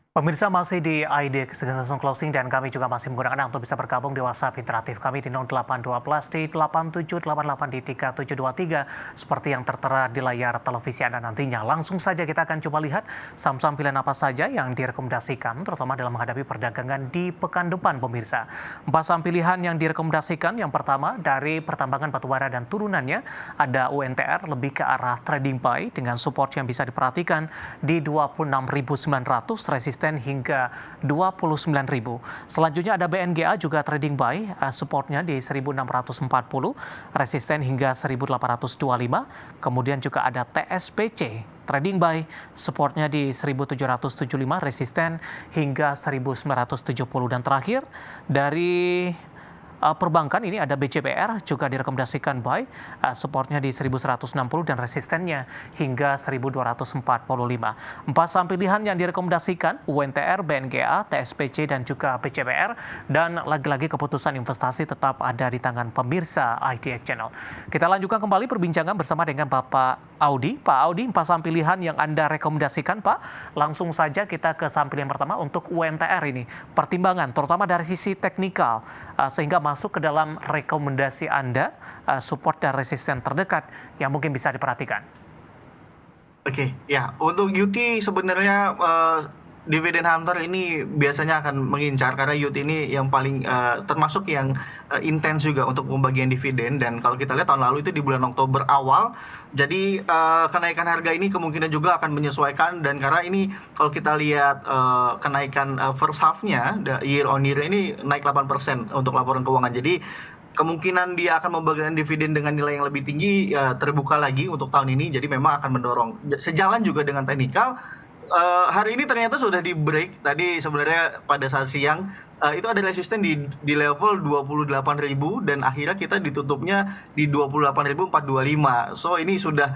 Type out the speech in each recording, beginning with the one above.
Pemirsa masih di ID Langsung Closing dan kami juga masih menggunakan Anda untuk bisa bergabung di WhatsApp interaktif kami di 0812 di 8788 di 3723 seperti yang tertera di layar televisi Anda nantinya. Langsung saja kita akan coba lihat saham-saham pilihan apa saja yang direkomendasikan terutama dalam menghadapi perdagangan di pekan depan pemirsa. 4 saham pilihan yang direkomendasikan yang pertama dari pertambangan batubara dan turunannya ada UNTR lebih ke arah trading buy dengan support yang bisa diperhatikan di 26.900 resisten hingga 29.000. Selanjutnya ada BNGA juga trading buy, supportnya di 1.640, resisten hingga 1.825. Kemudian juga ada TSPC trading buy, supportnya di 1.775, resisten hingga 1.970. Dan terakhir dari perbankan ini ada BCPR juga direkomendasikan buy, supportnya di 1.160 dan resistennya hingga 1.245. 4 saham pilihan yang direkomendasikan UNTR, BNGA, TSPC dan juga BCPR, dan lagi-lagi keputusan investasi tetap ada di tangan pemirsa IDX Channel. Kita lanjutkan kembali perbincangan bersama dengan Bapak Audi. Pak Audi, 4 saham pilihan yang Anda rekomendasikan Pak, langsung saja kita ke saham pilihan pertama untuk UNTR ini. Pertimbangan terutama dari sisi teknikal sehingga masuk ke dalam rekomendasi Anda, support dan resisten terdekat yang mungkin bisa diperhatikan. Oke, ya untuk UT sebenarnya dividen hunter ini biasanya akan mengincar karena UT ini yang paling termasuk yang intens juga untuk pembagian dividen, dan kalau kita lihat tahun lalu itu di bulan Oktober awal, jadi kenaikan harga ini kemungkinan juga akan menyesuaikan, dan karena ini kalau kita lihat kenaikan first half-nya year on year ini naik 8% untuk laporan keuangan, jadi kemungkinan dia akan membagikan dividen dengan nilai yang lebih tinggi terbuka lagi untuk tahun ini, jadi memang akan mendorong. Sejalan juga dengan teknikal, hari ini ternyata sudah di break tadi sebenarnya pada saat siang, itu ada resisten di level 28.000 dan akhirnya kita ditutupnya di 28.425. So ini sudah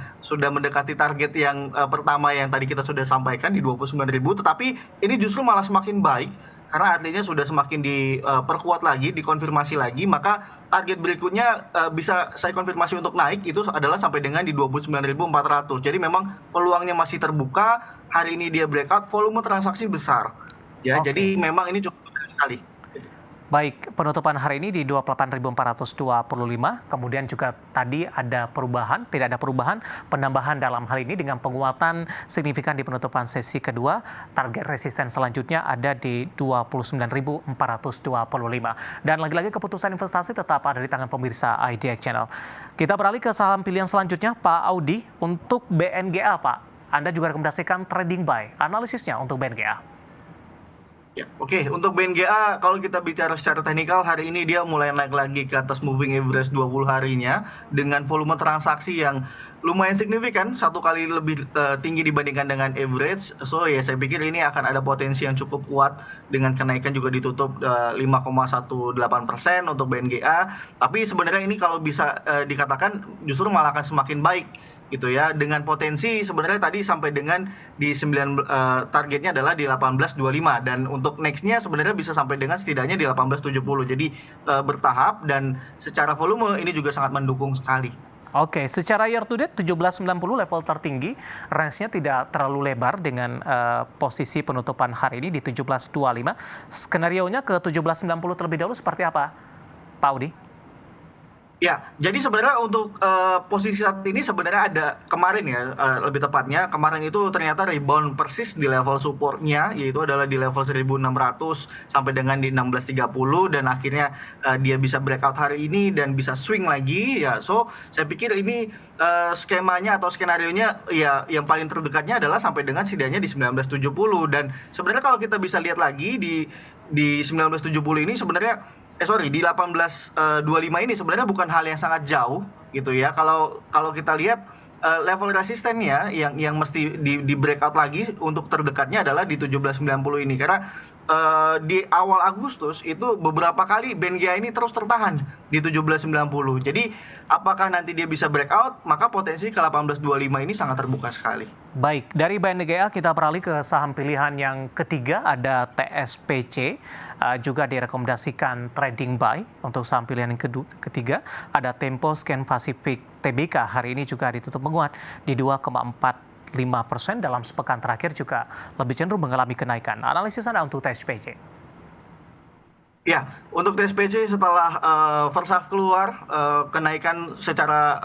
mendekati target yang pertama yang tadi kita sudah sampaikan di 29.000, tetapi ini justru malah semakin baik karena artinya sudah semakin diperkuat lagi, dikonfirmasi lagi, maka target berikutnya bisa saya konfirmasi untuk naik itu adalah sampai dengan di 29.400. Jadi memang peluangnya masih terbuka. Hari ini dia breakout, volume transaksi besar. Ya, jadi memang ini cukup besar sekali. Baik, penutupan hari ini di 28.425, kemudian juga tadi ada perubahan, tidak ada perubahan, penambahan dalam hal ini dengan penguatan signifikan di penutupan sesi kedua, target resisten selanjutnya ada di 29.425. Dan lagi-lagi keputusan investasi tetap ada di tangan pemirsa IDX Channel. Kita beralih ke saham pilihan selanjutnya, Pak Audi, untuk BNGA, Pak. Anda juga rekomendasikan trading buy, analisisnya untuk BNGA. Ya, oke. Untuk BNGA, kalau kita bicara secara teknikal, hari ini dia mulai naik lagi ke atas moving average 20 harinya dengan volume transaksi yang lumayan signifikan, 1 kali lebih tinggi dibandingkan dengan average. So ya, saya pikir ini akan ada potensi yang cukup kuat dengan kenaikan juga ditutup 5,18% untuk BNGA. Tapi sebenarnya ini kalau bisa dikatakan justru malah akan semakin baik gitu ya, dengan potensi sebenarnya tadi sampai dengan di 9 targetnya adalah di 18.25, dan untuk nextnya sebenarnya bisa sampai dengan setidaknya di 18.70. Jadi bertahap, dan secara volume ini juga sangat mendukung sekali. Oke, secara year to date 1790 level tertinggi, range-nya tidak terlalu lebar dengan posisi penutupan hari ini di 1725. Skenario-nya ke 1790 terlebih dahulu seperti apa, Pak Audi? Ya, jadi sebenarnya untuk posisi saat ini sebenarnya ada kemarin ya, lebih tepatnya kemarin itu ternyata rebound persis di level supportnya, yaitu adalah di level 1.600 sampai dengan di 16.30, dan akhirnya dia bisa breakout hari ini dan bisa swing lagi ya. So saya pikir ini skemanya atau skenarionya ya yang paling terdekatnya adalah sampai dengan setidaknya di 19.70, dan sebenarnya kalau kita bisa lihat lagi di 19.70 ini sebenarnya di 18.25 ini sebenarnya bukan hal yang sangat jauh gitu ya. Kalau kita lihat level resistennya yang mesti di breakout lagi untuk terdekatnya adalah di 17.90 ini, karena di awal Agustus itu beberapa kali BNGA ini terus tertahan di 17.90. Jadi apakah nanti dia bisa breakout, maka potensi ke 18.25 ini sangat terbuka sekali. Baik, dari BNGA kita beralih ke saham pilihan yang ketiga, ada TSPC, juga direkomendasikan trading buy. Untuk saham pilihan yang ketiga, ada Tempo Scan Pacific TBK, hari ini juga ditutup menguat di 2,45 5% dalam sepekan terakhir juga lebih cenderung mengalami kenaikan. Analisis Anda untuk TSPC? Ya, untuk TSPC setelah first half keluar, kenaikan secara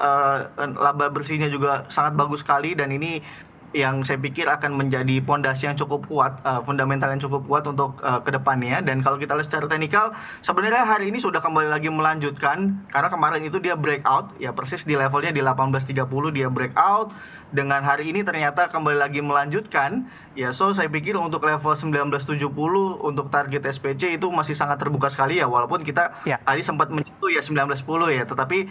laba bersihnya juga sangat bagus sekali, dan ini yang saya pikir akan menjadi pondasi yang cukup kuat, fundamental yang cukup kuat untuk ke depannya. Dan kalau kita lihat secara teknikal, sebenarnya hari ini sudah kembali lagi melanjutkan, karena kemarin itu dia breakout, ya persis di levelnya di 18.30 dia breakout, dengan hari ini ternyata kembali lagi melanjutkan, ya so saya pikir untuk level 1970 untuk target SPC itu masih sangat terbuka sekali ya, walaupun kita tadi sempat menyentuh ya 1910 ya, tetapi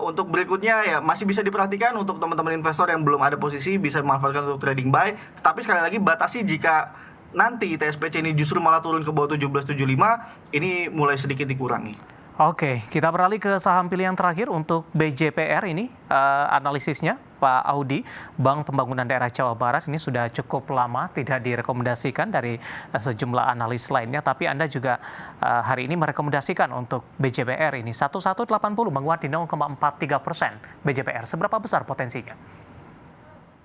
untuk berikutnya ya masih bisa diperhatikan untuk teman-teman investor yang belum ada posisi, bisa memanfaatkan untuk trading buy, tetapi sekali lagi batasi jika nanti TSPC ini justru malah turun ke bawah 1775, ini mulai sedikit dikurangi. Oke, kita beralih ke saham pilihan terakhir untuk BJPR ini, analisisnya Pak Audi, Bank Pembangunan Daerah Jawa Barat ini sudah cukup lama tidak direkomendasikan dari sejumlah analis lainnya, tapi Anda juga hari ini merekomendasikan untuk BJPR ini 1180 menguat di 0,43%. BJPR, seberapa besar potensinya?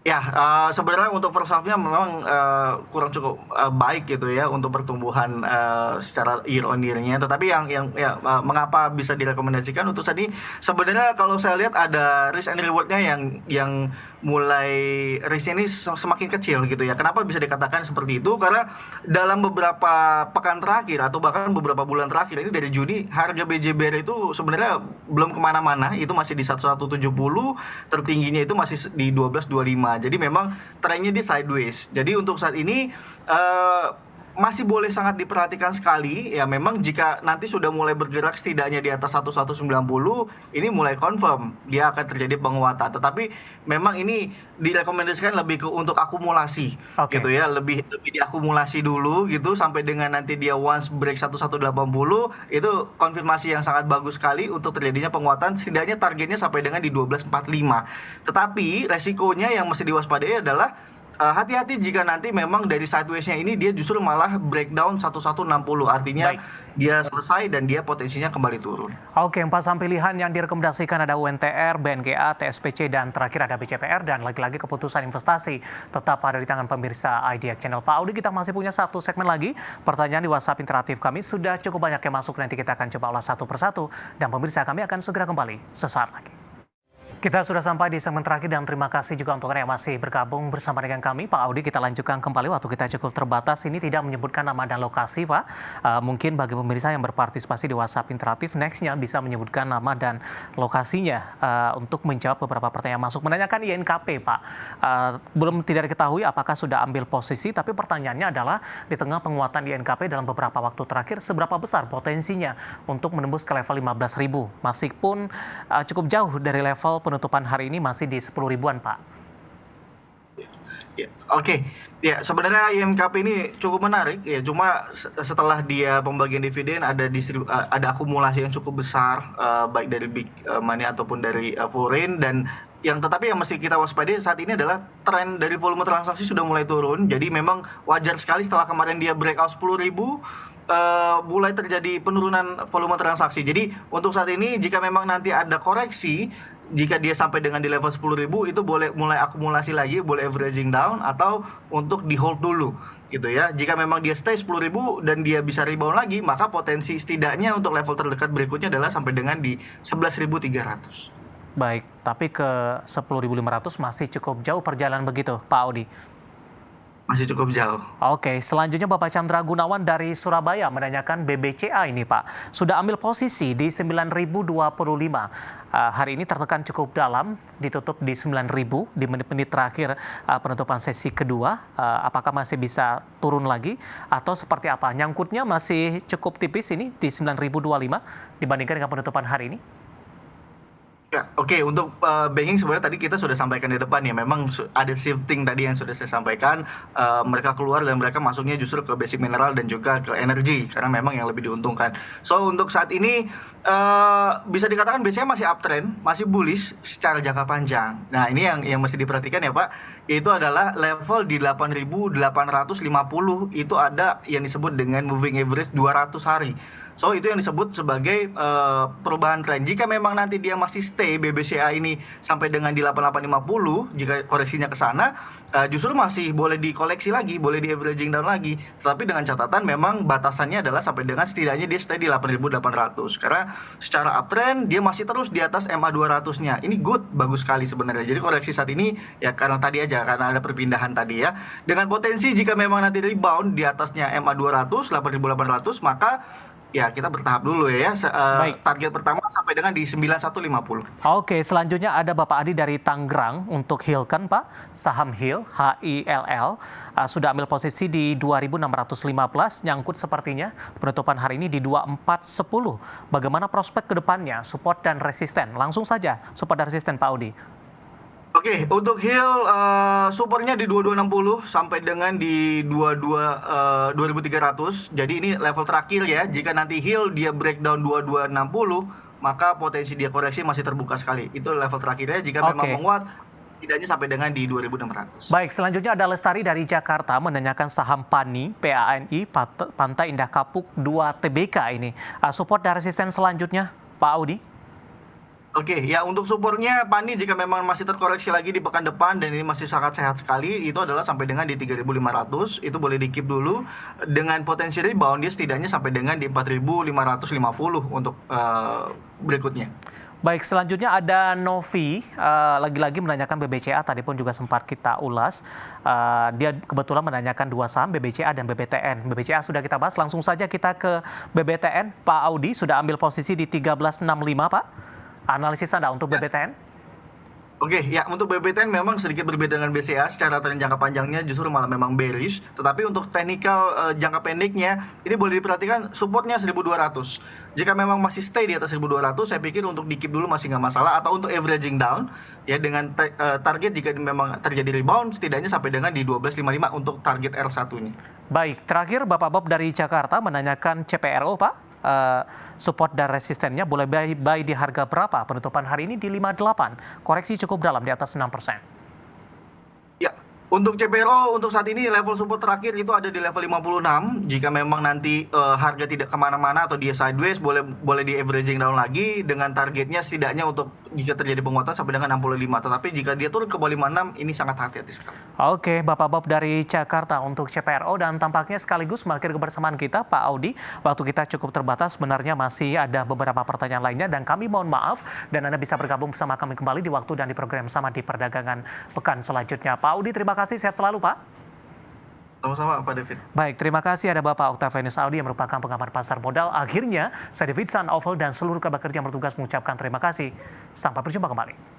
Ya, sebenarnya untuk first half-nya memang kurang cukup baik gitu ya untuk pertumbuhan secara year on year-nya. Tetapi mengapa bisa direkomendasikan untuk saat ini? Sebenarnya kalau saya lihat ada risk and reward-nya yang mulai risk-nya ini semakin kecil gitu ya. Kenapa bisa dikatakan seperti itu? Karena dalam beberapa pekan terakhir atau bahkan beberapa bulan terakhir ini dari Juni, harga BJBR itu sebenarnya belum kemana-mana. Itu masih di 1170, tertingginya itu masih di 1225. Jadi memang trennya di sideways. Jadi untuk saat ini masih boleh sangat diperhatikan sekali. Ya memang jika nanti sudah mulai bergerak setidaknya di atas 1190, ini mulai confirm dia akan terjadi penguatan. Tetapi memang ini direkomendasikan lebih ke untuk akumulasi, gitu ya, lebih diakumulasi dulu gitu sampai dengan nanti dia once break 1180, itu konfirmasi yang sangat bagus sekali untuk terjadinya penguatan. Setidaknya targetnya sampai dengan di 1245. Tetapi resikonya yang mesti diwaspadai adalah hati-hati jika nanti memang dari sideways-nya ini dia justru malah breakdown 1160, artinya dia selesai dan dia potensinya kembali turun. Oke, 4 saham pilihan yang direkomendasikan ada UNTR, BNGA, TSPC, dan terakhir ada BJPR, dan lagi-lagi keputusan investasi tetap ada di tangan pemirsa IDX Channel. Pak Audi, kita masih punya satu segmen lagi, pertanyaan di WhatsApp interaktif kami sudah cukup banyak yang masuk, nanti kita akan coba ulas satu persatu, dan pemirsa kami akan segera kembali sesaat lagi. Kita sudah sampai di segmen terakhir dan terima kasih juga untuk Anda yang masih bergabung bersama dengan kami. Pak Audi, kita lanjutkan kembali, waktu kita cukup terbatas. Ini tidak menyebutkan nama dan lokasi, Pak. Mungkin bagi pemirsa yang berpartisipasi di WhatsApp interaktif, nextnya bisa menyebutkan nama dan lokasinya untuk menjawab beberapa pertanyaan masuk. Menanyakan INKP, Pak. Belum tidak diketahui apakah sudah ambil posisi, tapi pertanyaannya adalah di tengah penguatan INKP dalam beberapa waktu terakhir, seberapa besar potensinya untuk menembus ke level 15.000? Meskipun cukup jauh dari level penutupan hari ini masih di 10 ribuan, Pak. Oke. Ya, sebenarnya IMKP ini cukup menarik ya, cuma setelah dia pembagian dividen ada akumulasi yang cukup besar, baik dari big money ataupun dari foreign, dan tetapi yang mesti kita waspadai saat ini adalah tren dari volume transaksi sudah mulai turun. Jadi memang wajar sekali setelah kemarin dia breakout 10.000, mulai terjadi penurunan volume transaksi. Jadi untuk saat ini jika memang nanti ada koreksi, jika dia sampai dengan di level 10.000, itu boleh mulai akumulasi lagi, boleh averaging down atau untuk di hold dulu gitu ya. Jika memang dia stay 10.000 dan dia bisa rebound lagi, maka potensi setidaknya untuk level terdekat berikutnya adalah sampai dengan di 11.300. Baik, tapi ke 10.500 masih cukup jauh perjalanan begitu, Pak Audi? Masih cukup jauh. Oke, selanjutnya Bapak Chandra Gunawan dari Surabaya menanyakan BBCA ini, Pak. Sudah ambil posisi di 9.025. Hari ini tertekan cukup dalam, ditutup di 9.000 di menit-menit terakhir penutupan sesi kedua. Apakah masih bisa turun lagi atau seperti apa? Nyangkutnya masih cukup tipis ini di 9.025 dibandingkan dengan penutupan hari ini? Ya, oke. Untuk banking sebenarnya tadi kita sudah sampaikan di depan ya, memang ada shifting tadi yang sudah saya sampaikan, mereka keluar dan mereka masuknya justru ke basic mineral dan juga ke energi karena memang yang lebih diuntungkan. So untuk saat ini bisa dikatakan biasanya masih uptrend, masih bullish secara jangka panjang. Nah ini yang mesti diperhatikan ya Pak, yaitu adalah level di 8.850 itu ada yang disebut dengan moving average 200 hari. So itu yang disebut sebagai perubahan tren. Jika memang nanti dia masih stay BBCA ini sampai dengan di 8850, jika koreksinya ke sana, justru masih boleh dikoleksi lagi, boleh di averaging down lagi. Tetapi dengan catatan memang batasannya adalah sampai dengan setidaknya dia stay di 8.800. Karena secara uptrend dia masih terus di atas MA 200-nya. Ini good, bagus sekali sebenarnya. Jadi koreksi saat ini ya karena tadi aja, karena ada perpindahan tadi ya. Dengan potensi jika memang nanti rebound di atasnya MA 200, 8.800, maka ya kita bertahap dulu ya. Baik. Target pertama sampai dengan di 9150. Oke, selanjutnya ada Bapak Adi dari Tangerang untuk Hilken, Pak. Saham Hill, HILL, sudah ambil posisi di 2.615, nyangkut sepertinya. Penutupan hari ini di 2410. Bagaimana prospek ke depannya, support dan resisten? Langsung saja, support dan resisten Pak Audi. Oke, untuk Hill supportnya di 2260 sampai dengan di 2300. Jadi ini level terakhir ya. Jika nanti Hill dia breakdown 2260, maka potensi dia koreksi masih terbuka sekali. Itu level terakhirnya. Jika memang menguat, tidaknya sampai dengan di 2600. Baik, selanjutnya ada Lestari dari Jakarta menanyakan saham PANI, PANI, Pantai Indah Kapuk 2 TBK ini. Support dan resisten selanjutnya, Pak Audi? Oke, ya untuk supportnya PANI jika memang masih terkoreksi lagi di pekan depan dan ini masih sangat sehat sekali, itu adalah sampai dengan di 3.500, itu boleh di keep dulu. Dengan potensi rebound dia setidaknya sampai dengan di 4.550 untuk berikutnya. Baik, selanjutnya ada Novi, lagi-lagi menanyakan BBCA, tadi pun juga sempat kita ulas. Dia kebetulan menanyakan dua saham, BBCA dan BBTN. BBCA sudah kita bahas, langsung saja kita ke BBTN. Pak Audi sudah ambil posisi di 1365, Pak. Analisis Anda untuk BBTN? Oke, ya untuk BBTN memang sedikit berbeda dengan BCA, secara tren jangka panjangnya justru malah memang bearish, tetapi untuk teknikal jangka pendeknya ini boleh diperhatikan supportnya 1200. Jika memang masih stay di atas 1200, saya pikir untuk di keep dulu masih nggak masalah, atau untuk averaging down ya dengan target jika memang terjadi rebound setidaknya sampai dengan di 1255 untuk target R1-nya. Baik, terakhir Bapak Bob dari Jakarta menanyakan CPRO, Pak. Support dan resistennya boleh buy di harga berapa? Penutupan hari ini di 58. Koreksi cukup dalam di atas 6%. Ya, untuk CPRO untuk saat ini level support terakhir itu ada di level 56. Jika memang nanti harga tidak kemana-mana atau dia sideways, boleh di averaging down lagi dengan targetnya setidaknya untuk jika terjadi penguatan sampai dengan 65. Tetapi jika dia turun ke bawah 56, ini sangat hati-hati sekali. Oke, Bapak Bob dari Jakarta untuk CPRO, dan tampaknya sekaligus mengakhiri kebersamaan kita, Pak Audi. Waktu kita cukup terbatas, sebenarnya masih ada beberapa pertanyaan lainnya dan kami mohon maaf, dan Anda bisa bergabung bersama kami kembali di waktu dan di program sama di perdagangan pekan selanjutnya. Pak Audi, terima kasih, sehat selalu Pak. Sama-sama Pak David. Baik, terima kasih. Ada Bapak Octavianus Audi yang merupakan pengamat pasar modal. Akhirnya, saya David San Oval dan seluruh kerabat kerja yang bertugas mengucapkan terima kasih. Sampai berjumpa kembali.